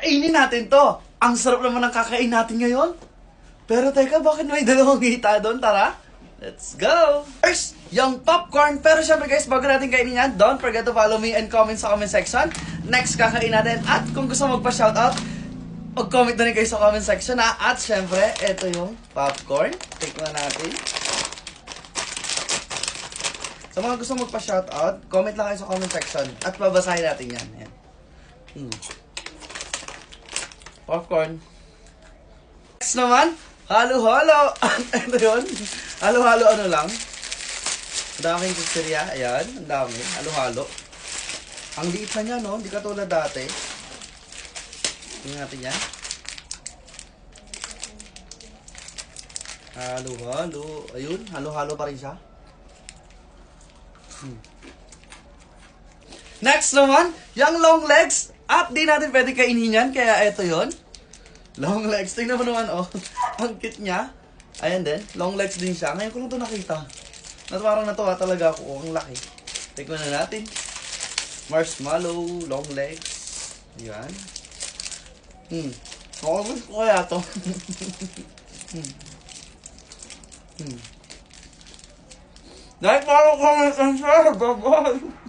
Kainin natin to. Ang sarap naman ng kakain natin ngayon. Pero teka, bakit may dalawang hita doon? Tara, let's go! First, yung popcorn. Pero syempre guys, bago natin kainin yan, don't forget to follow me and comment sa comment section. Next, kakain natin. At kung gusto magpa-shoutout, mag-comment na rin kayo sa comment section ha. At syempre, ito yung popcorn. Tikman natin. Sa mga gusto magpa-shoutout, comment lang kayo sa comment section. At babasahin natin yan. Ayan. Popcorn. Next naman, halo-halo. Ito yun. Halo-halo ano lang. Ang daming chicheria. Ayan, ang dami. Halo-halo. Ang liit na niya, no? Hindi katulad dati. Tingnan natin yan. Halo-halo. Ayun, halo-halo pa rin siya. Next naman, yung long legs. At di natin pwede kainin yan, kaya eto yon. Long legs. Tingnan mo naman, oh. Ang cute niya. Ayan din. Long legs din siya. Ngayon ko lang ito nakita. Parang natuwa talaga ako. Oh, ang laki. Tikman na natin. Marshmallow, long legs. Ayan. Gusto ko kaya ito. Dahil parang comment and share. Bye-bye.